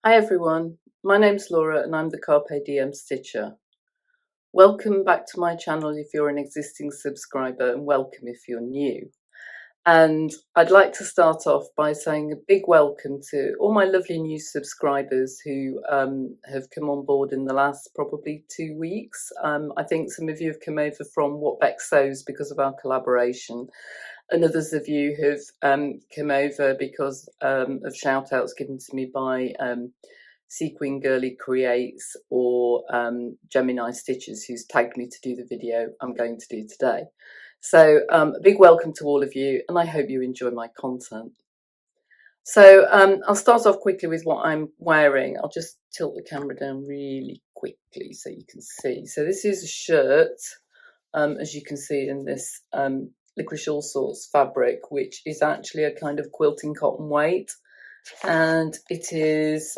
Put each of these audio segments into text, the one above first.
Hi everyone, my name's Laura and I'm the Carpe Diem Stitcher. Welcome back to my channel if you're an existing subscriber, and welcome if you're new. And I'd like to start off by saying a big welcome to all my lovely new subscribers who have come on board in the last probably 2 weeks. I think some of you have come over from What Beck Sews because of our collaboration, and others of you have come over because of shout outs given to me by Sequin Girly Creates or Gemini Stitches, who's tagged me to do the video I'm going to do today. So a big welcome to all of you, and I hope you enjoy my content. So I'll start off quickly with what I'm wearing. I'll just tilt the camera down really quickly so you can see. So this is a shirt, as you can see in this Licorice All Sorts fabric, which is actually a kind of quilting cotton weight. And it is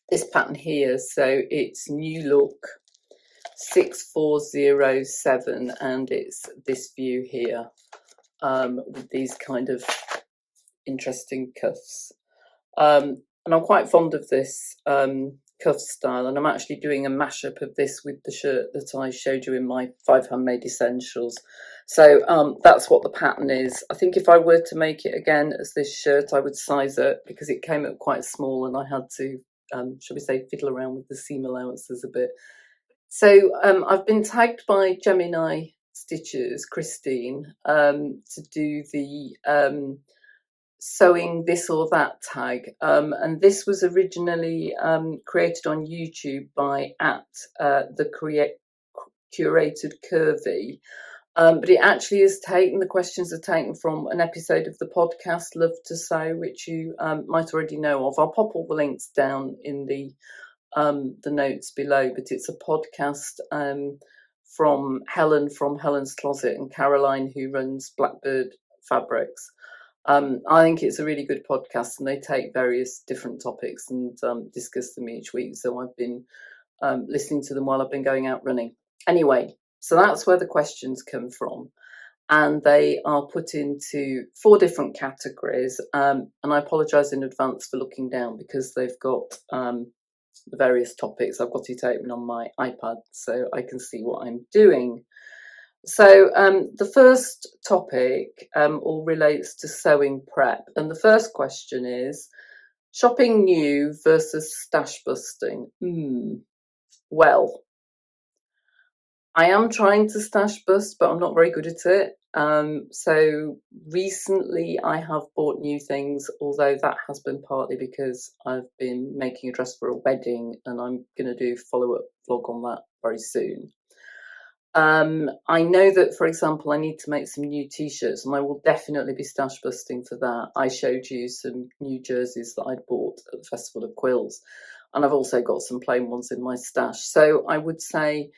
this pattern here, so it's New Look 6407, and it's this view here with these kind of interesting cuffs. And I'm quite fond of this cuff style, and I'm actually doing a mashup of this with the shirt that I showed you in my 5 Handmade Essentials. So that's what the pattern is. I think if I were to make it again as this shirt, I would size it because it came up quite small and I had to, shall we say, fiddle around with the seam allowances a bit. So I've been tagged by Gemini Stitches, Christine, to do the sewing this or that tag, and this was originally created on YouTube by the Curated Curvy, but it actually is taken, the questions are taken from an episode of the podcast Love to Sew, which you might already know of. I'll pop all the links down in the notes below, but it's a podcast from Helen from Helen's Closet and Caroline, who runs Blackbird Fabrics. I think it's a really good podcast, and they take various different topics and discuss them each week. So I've been listening to them while I've been going out running. Anyway, so that's where the questions come from. And they are put into 4 different categories. And I apologise in advance for looking down because they've got the various topics. I've got it open on my iPad so I can see what I'm doing. So the first topic all relates to sewing prep, and the first question is shopping new versus stash busting. Well, I am trying to stash bust, but I'm not very good at it. So recently I have bought new things, although that has been partly because I've been making a dress for a wedding, and I'm going to do a follow-up vlog on that very soon. I know that, for example, I need to make some new t-shirts, and I will definitely be stash busting for that. I showed you some new jerseys that I'd bought at the Festival of Quills, and I've also got some plain ones in my stash. So I would say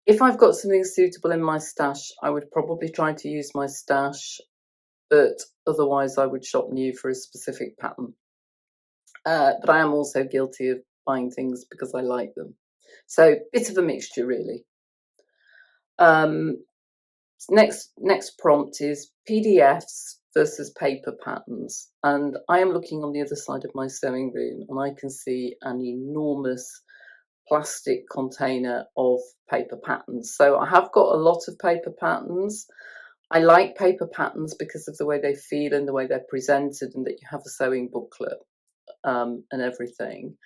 if I've got something suitable in my stash, I would probably try to use my stash, but otherwise I would shop new for a specific pattern. But I am also guilty of buying things because I like them. So bit of a mixture, really. Next prompt is PDFs versus paper patterns, and I am looking on the other side of my sewing room and I can see an enormous plastic container of paper patterns. So I have got a lot of paper patterns. I like paper patterns because of the way they feel and the way they're presented, and that you have a sewing booklet and everything.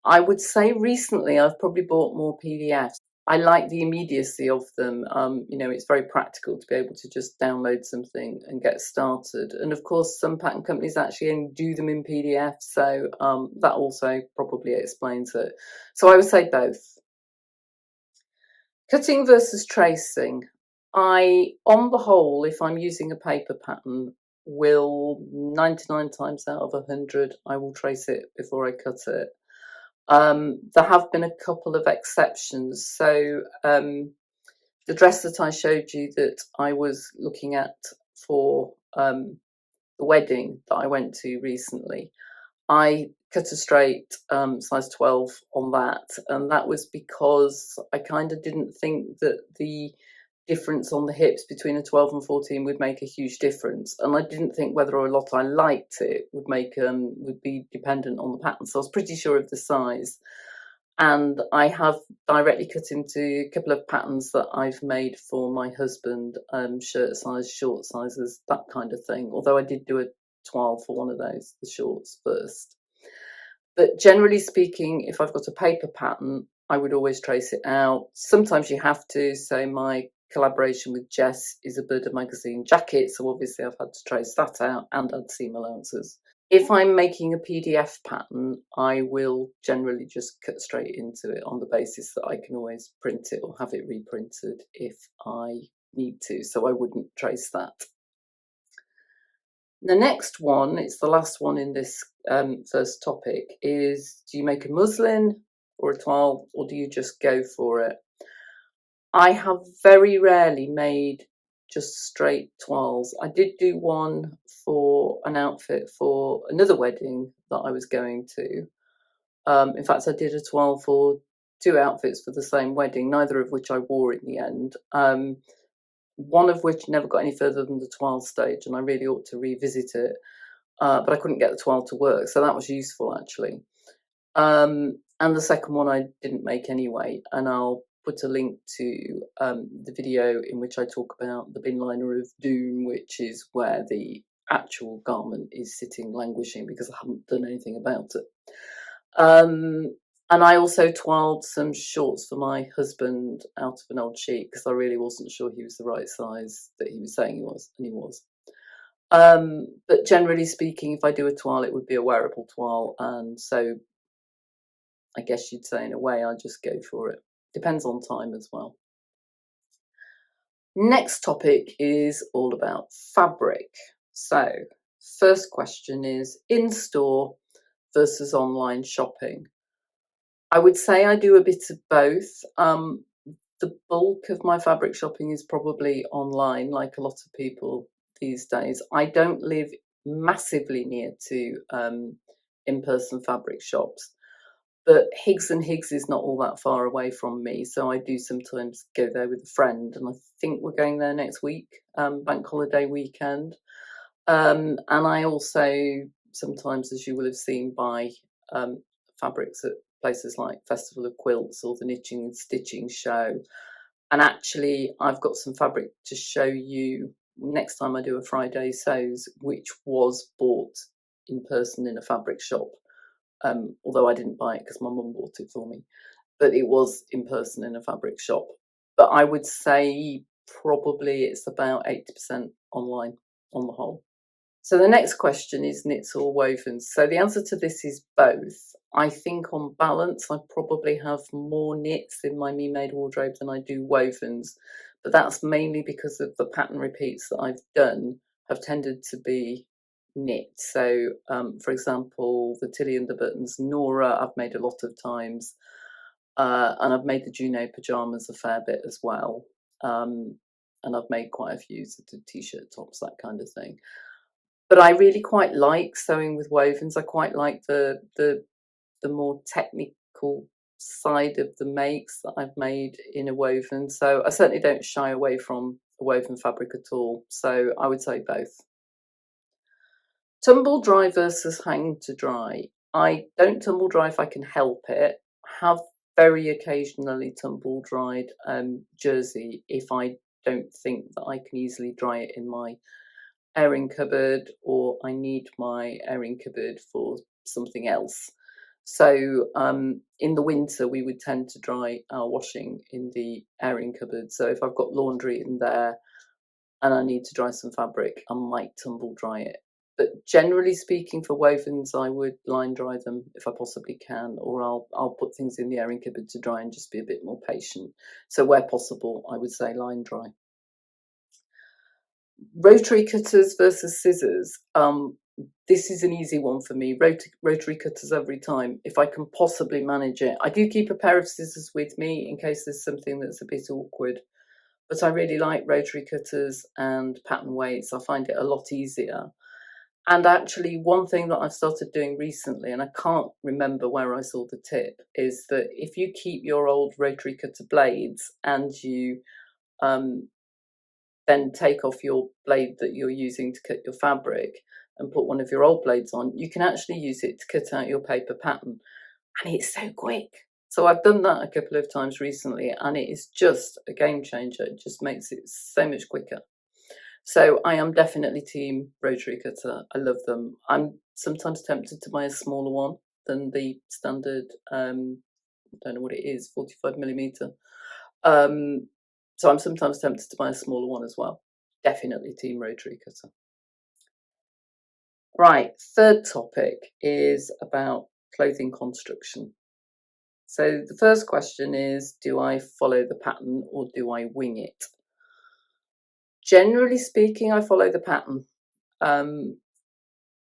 I would say recently I've probably bought more PDFs. I like the immediacy of them. It's very practical to be able to just download something and get started. And of course, some pattern companies actually only do them in PDF, so that also probably explains it. So I would say both. Cutting versus tracing. On the whole, if I'm using a paper pattern, will 99 times out of 100, I will trace it before I cut it. There have been a couple of exceptions. So the dress that I showed you that I was looking at for the wedding that I went to recently, I cut a straight size 12 on that, and that was because I kind of didn't think that the difference on the hips between a 12 and 14 would make a huge difference, and I didn't think whether or not I liked it would be dependent on the pattern. So I was pretty sure of the size, and I have directly cut into a couple of patterns that I've made for my husband, shirt size, short sizes, that kind of thing, although I did do a toile for one of those, the shorts first. But generally speaking, if I've got a paper pattern, I would always trace it out. Sometimes you have to. So my collaboration with Jess is a Bird magazine jacket, so obviously I've had to trace that out and add seam allowances. If I'm making a PDF pattern, I will generally just cut straight into it on the basis that I can always print it or have it reprinted if I need to, so I wouldn't trace that. The next one, it's the last one in this first topic, is do you make a muslin or a toile, or do you just go for it? I have very rarely made just straight toiles. I did do one for an outfit for another wedding that I was going to. In fact, I did a toile for 2 outfits for the same wedding, neither of which I wore in the end. One of which never got any further than the toile stage, and I really ought to revisit it. But I couldn't get the toile to work, so that was useful actually. And the second one I didn't make anyway, and I'll put a link to the video in which I talk about the bin liner of doom, which is where the actual garment is sitting languishing because I haven't done anything about it. And I also toiled some shorts for my husband out of an old sheet because I really wasn't sure he was the right size that he was saying he was, and he was. But generally speaking, if I do a toile, it would be a wearable toile, and so I guess you'd say in a way I just go for it. Depends on time as well. Next topic is all about fabric. So first question is in-store versus online shopping. I would say I do a bit of both. The bulk of my fabric shopping is probably online, like a lot of people these days. I don't live massively near to in-person fabric shops, but Higgs and Higgs is not all that far away from me, so I do sometimes go there with a friend, and I think we're going there next week, bank holiday weekend. And I also sometimes, as you will have seen, buy fabrics at places like Festival of Quilts or the Knitting and Stitching Show. And actually, I've got some fabric to show you next time I do a Friday Sews, which was bought in person in a fabric shop. Although I didn't buy it because my mum bought it for me, but it was in person in a fabric shop. But I would say probably it's about 80% online on the whole. So the next question is knits or wovens. So the answer to this is both. I think on balance, I probably have more knits in my Me Made wardrobe than I do wovens, but that's mainly because of the pattern repeats that I've done have tended to be knit. So for example, the Tilly and the Buttons Nora I've made a lot of times, and I've made the Juno pyjamas a fair bit as well, and I've made quite a few sort of t-shirt tops, that kind of thing. But I really quite like sewing with wovens. I quite like the more technical side of the makes that I've made in a woven. So I certainly don't shy away from a woven fabric at all. So I would say both. Tumble dry versus hang to dry. I don't tumble dry if I can help it. I have very occasionally tumble dried jersey if I don't think that I can easily dry it in my airing cupboard, or I need my airing cupboard for something else. So in the winter we would tend to dry our washing in the airing cupboard. So if I've got laundry in there and I need to dry some fabric, I might tumble dry it. But generally speaking, for wovens, I would line dry them if I possibly can, or I'll put things in the airing cupboard to dry and just be a bit more patient. So where possible, I would say line dry. Rotary cutters versus scissors. This is an easy one for me. Rotary cutters every time, if I can possibly manage it. I do keep a pair of scissors with me in case there's something that's a bit awkward, but I really like rotary cutters and pattern weights. I find it a lot easier. And actually, one thing that I've started doing recently, and I can't remember where I saw the tip, is that if you keep your old rotary cutter blades and you then take off your blade that you're using to cut your fabric and put one of your old blades on, you can actually use it to cut out your paper pattern, and it's so quick. So I've done that a couple of times recently, and it is just a game changer. It just makes it so much quicker. So I am definitely team rotary cutter. I love them. I'm sometimes tempted to buy a smaller one than the standard, I don't know what it is, 45mm. So I'm sometimes tempted to buy a smaller one as well. Definitely team rotary cutter. Right, third topic is about clothing construction. So the first question is, do I follow the pattern or do I wing it? Generally speaking, I follow the pattern.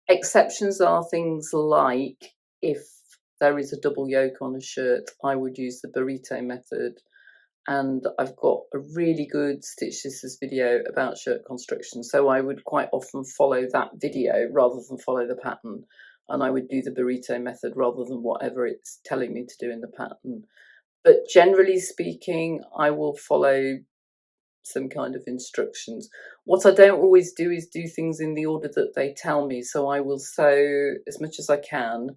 Exceptions are things like if there is a double yoke on a shirt, I would use the burrito method. And I've got a really good Stitch Sisters video about shirt construction, so I would quite often follow that video rather than follow the pattern, and I would do the burrito method rather than whatever it's telling me to do in the pattern. But generally speaking, I will follow some kind of instructions. What I don't always do is do things in the order that they tell me, so I will sew as much as I can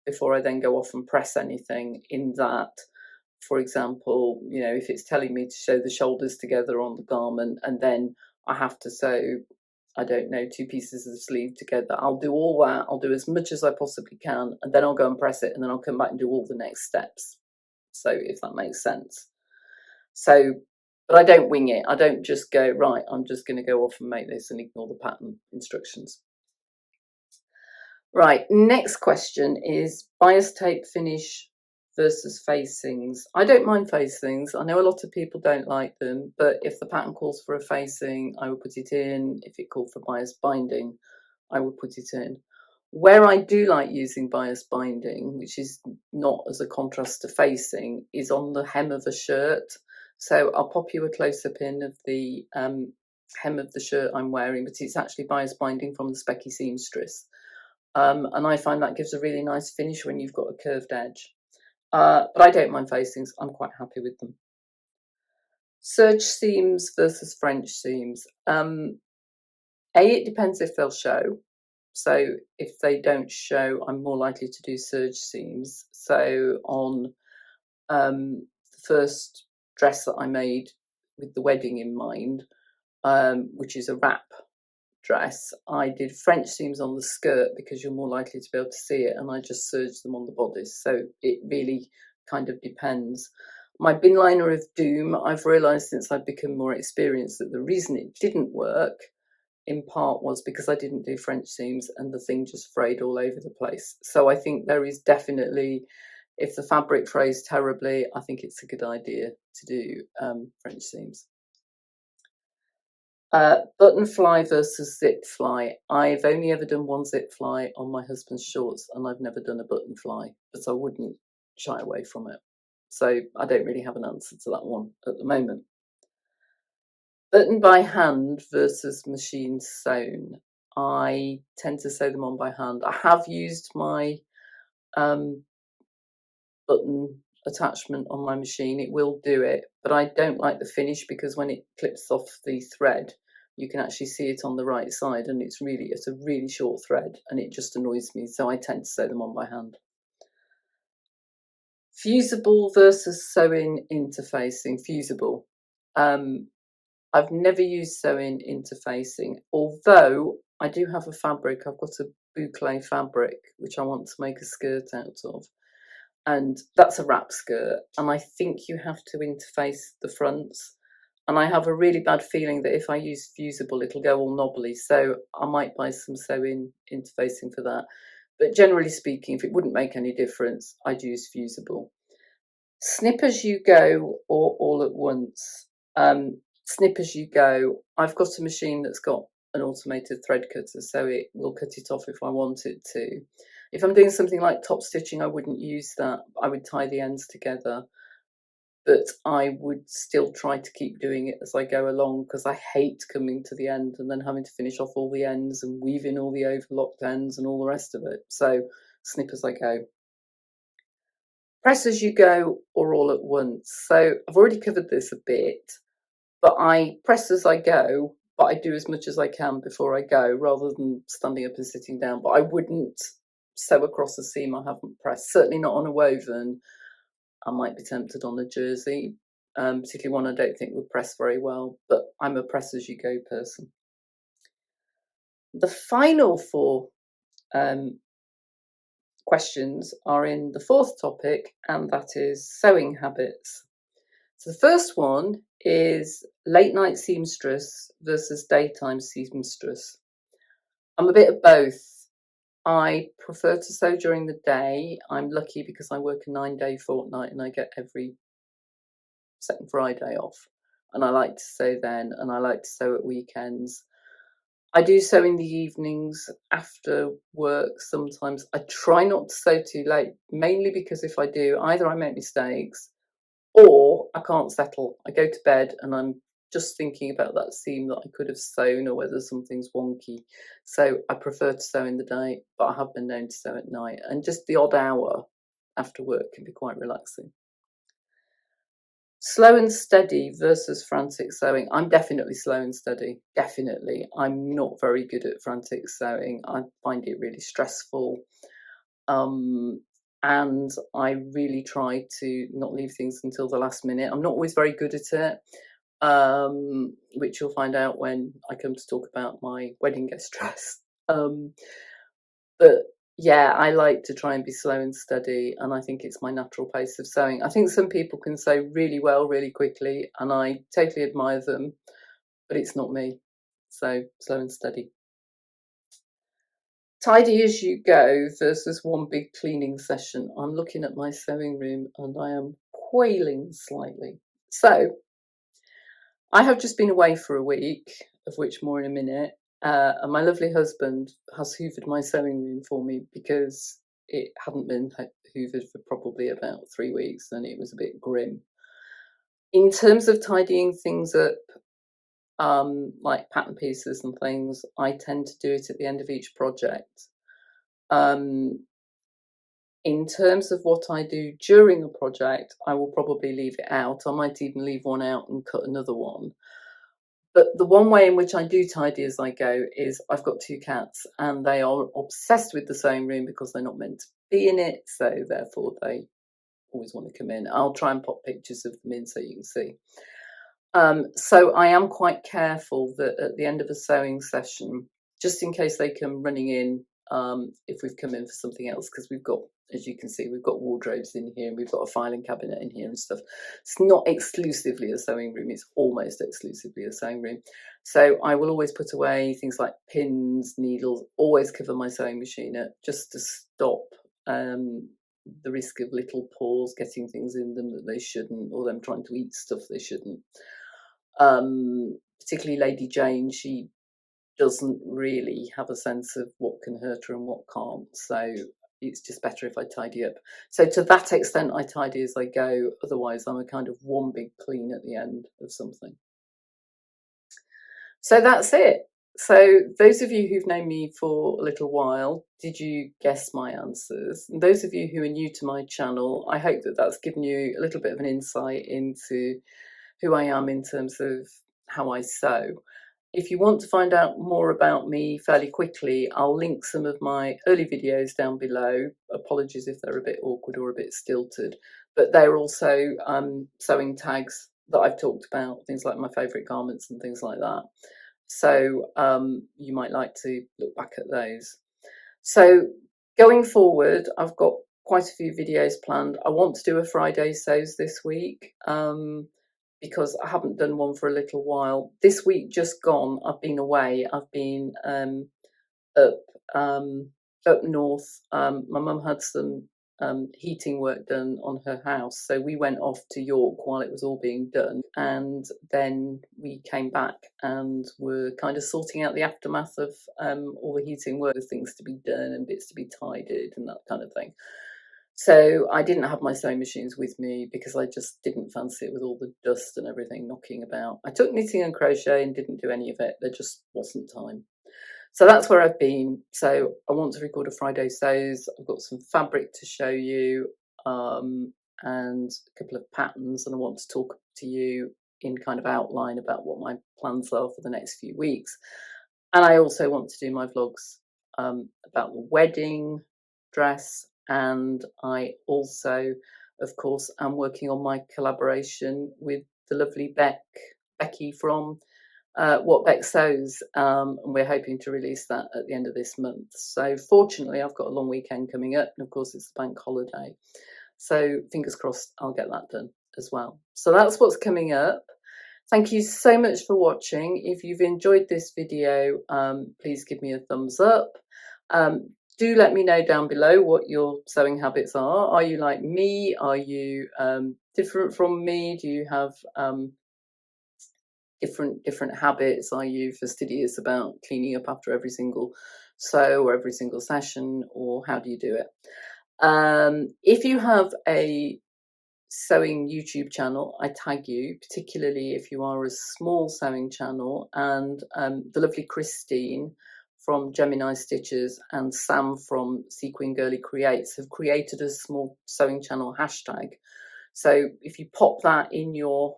before I then go off and press anything in that. For example, if it's telling me to sew the shoulders together on the garment and then I have to sew, I don't know, 2 pieces of the sleeve together, I'll do all that. I'll do as much as I possibly can, and then I'll go and press it, and then I'll come back and do all the next steps. So if that makes sense. So, but I don't wing it. I don't just go, right, I'm just going to go off and make this and ignore the pattern instructions. Right, next question is bias tape finish versus facings. I don't mind facings. I know a lot of people don't like them, but if the pattern calls for a facing, I will put it in. If it called for bias binding, I will put it in. Where I do like using bias binding, which is not as a contrast to facing, is on the hem of a shirt. So I'll pop you a close-up in of the hem of the shirt I'm wearing, but it's actually bias binding from the Specky seamstress. And I find that gives a really nice finish when you've got a curved edge. But I don't mind facings. I'm quite happy with them. Serge seams versus French seams. It depends if they'll show. So if they don't show, I'm more likely to do serge seams. So on the first dress that I made with the wedding in mind, which is a wrap dress, I did French seams on the skirt because you're more likely to be able to see it, and I just serged them on the bodice. So it really kind of depends. My bin liner of doom, I've realised since I've become more experienced that the reason it didn't work in part was because I didn't do French seams and the thing just frayed all over the place. So I think there is definitely, if the fabric frays terribly, I think it's a good idea to do French seams. Button fly versus zip fly. I've only ever done one zip fly on my husband's shorts, and I've never done a button fly, but I wouldn't shy away from it. So I don't really have an answer to that one at the moment. Button by hand versus machine sewn. I tend to sew them on by hand. I have used my button attachment on my machine. It will do it, but I don't like the finish because when it clips off the thread, you can actually see it on the right side, and it's a really short thread, and it just annoys me. So I tend to sew them on by hand. Fusible versus sewing interfacing. Fusible. I've never used sewing interfacing, although I do have a fabric. I've got a boucle fabric which I want to make a skirt out of, and that's a wrap skirt, and I think you have to interface the fronts, and I have a really bad feeling that if I use Fusible it'll go all knobbly, so I might buy some sewing interfacing for that. But generally speaking, if it wouldn't make any difference, I'd use Fusible. Snip as you go or all at once. Snip as you go. I've got a machine that's got an automated thread cutter, so it will cut it off if I wanted to. If I'm doing something like top stitching, I wouldn't use that. I would tie the ends together, but I would still try to keep doing it as I go along because I hate coming to the end and then having to finish off all the ends and weave in all the overlocked ends and all the rest of it. So snip as I go. Press as you go or all at once. So I've already covered this a bit, but I press as I go but I do as much as I can before I go, rather than standing up and sitting down. But I wouldn't sew across a seam I haven't pressed, certainly not on a woven. I might be tempted on a jersey, particularly one I don't think would press very well, but I'm a press as you go person. The final 4 questions are in the 4th topic, and that is sewing habits. So the first one is late night seamstress versus daytime seamstress. I'm a bit of both. I prefer to sew during the day. I'm lucky because I work a 9-day fortnight and I get every second Friday off. And I like to sew then, and I like to sew at weekends. I do sew in the evenings after work sometimes. I try not to sew too late, mainly because if I do, either I make mistakes or I can't settle. I go to bed and I'm just thinking about that seam that I could have sewn or whether something's wonky. So I prefer to sew in the day, but I have been known to sew at night. And just the odd hour after work can be quite relaxing. Slow and steady versus frantic sewing. I'm definitely slow and steady. Definitely. I'm not very good at frantic sewing. I find it really stressful. And I really try to not leave things until the last minute. I'm not always very good at it, which you'll find out when I come to talk about my wedding guest dress. But yeah, I like to try and be slow and steady, and I think it's my natural pace of sewing. I think some people can sew really well, really quickly, and I totally admire them, but it's not me. So slow and steady. Tidy as you go versus one big cleaning session. I'm looking at my sewing room and I am quailing slightly. So I have just been away for a week, of which more in a minute. And my lovely husband has hoovered my sewing room for me because it hadn't been hoovered for probably about 3 weeks and it was a bit grim. In terms of tidying things up, like pattern pieces and things, I tend to do it at the end of each project. In terms of what I do during a project, I will probably leave it out. I might even leave one out and cut another one. But the one way in which I do tidy as I go is I've got 2 cats and they are obsessed with the sewing room because they're not meant to be in it. So therefore they always want to come in. I'll try and pop pictures of them in so you can see. So I am quite careful that at the end of a sewing session, just in case they come running in, if we've come in for something else, because we've got, as you can see, we've got wardrobes in here and we've got a filing cabinet in here and stuff. It's not exclusively a sewing room, it's almost exclusively a sewing room. So I will always put away things like pins, needles, always cover my sewing machine up just to stop the risk of little paws getting things in them that they shouldn't, or them trying to eat stuff they shouldn't. Particularly Lady Jane, she doesn't really have a sense of what can hurt her and what can't, so it's just better if I tidy up. So to that extent I tidy as I go, otherwise I'm a kind of one big clean at the end of something. So that's it. So those of you who've known me for a little while, did you guess my answers? And those of you who are new to my channel, I hope that that's given you a little bit of an insight into who I am in terms of how I sew. If you want to find out more about me fairly quickly, I'll link some of my early videos down below. Apologies if they're a bit awkward or a bit stilted, but they're also sewing tags that I've talked about, things like my favourite garments and things like that. So you might like to look back at those. So going forward, I've got quite a few videos planned. I want to do a Friday sews this week because I haven't done one for a little while. This week just gone, I've been away. I've been up north. My mum had some heating work done on her house, so we went off to York while it was all being done, and then we came back and were kind of sorting out the aftermath of all the heating work, things to be done and bits to be tidied and that kind of thing. So I didn't have my sewing machines with me because I just didn't fancy it with all the dust and everything knocking about. I took knitting and crochet and didn't do any of it. There just wasn't time. So that's where I've been. So I want to record a Friday sews. I've got some fabric to show you and a couple of patterns, and I want to talk to you in kind of outline about what my plans are for the next few weeks. And I also want to do my vlogs about the wedding dress, and I also, of course, am working on my collaboration with the lovely Becky from What Beck Sews, and we're hoping to release that at the end of this month. So fortunately, I've got a long weekend coming up, and of course it's the bank holiday, so fingers crossed I'll get that done as well. So that's what's coming up. Thank you so much for watching. If you've enjoyed this video, please give me a thumbs up. Do let me know down below what your sewing habits are. Are you like me? Are you different from me? Do you have different habits? Are you fastidious about cleaning up after every single sew or every single session, or how do you do it? If you have a sewing YouTube channel, I tag you, particularly if you are a small sewing channel, and the lovely Christine from Gemini Stitches and Sam from Sequin Girly Creates have created a small sewing channel hashtag. So if you pop that in your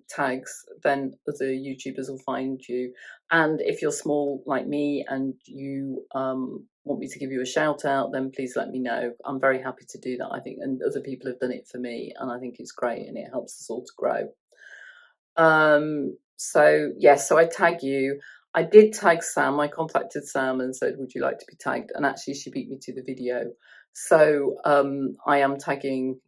tags, then other YouTubers will find you. And if you're small like me and you want me to give you a shout out, then please let me know. I'm very happy to do that, I think, and other people have done it for me, and I think it's great and it helps us all to grow. So yes, so I tag you. I did tag Sam. I contacted Sam and said, would you like to be tagged? And actually she beat me to the video. So I am tagging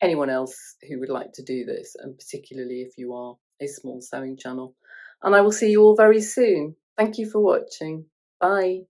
anyone else who would like to do this, and particularly if you are a small sewing channel. And I will see you all very soon. Thank you for watching. Bye.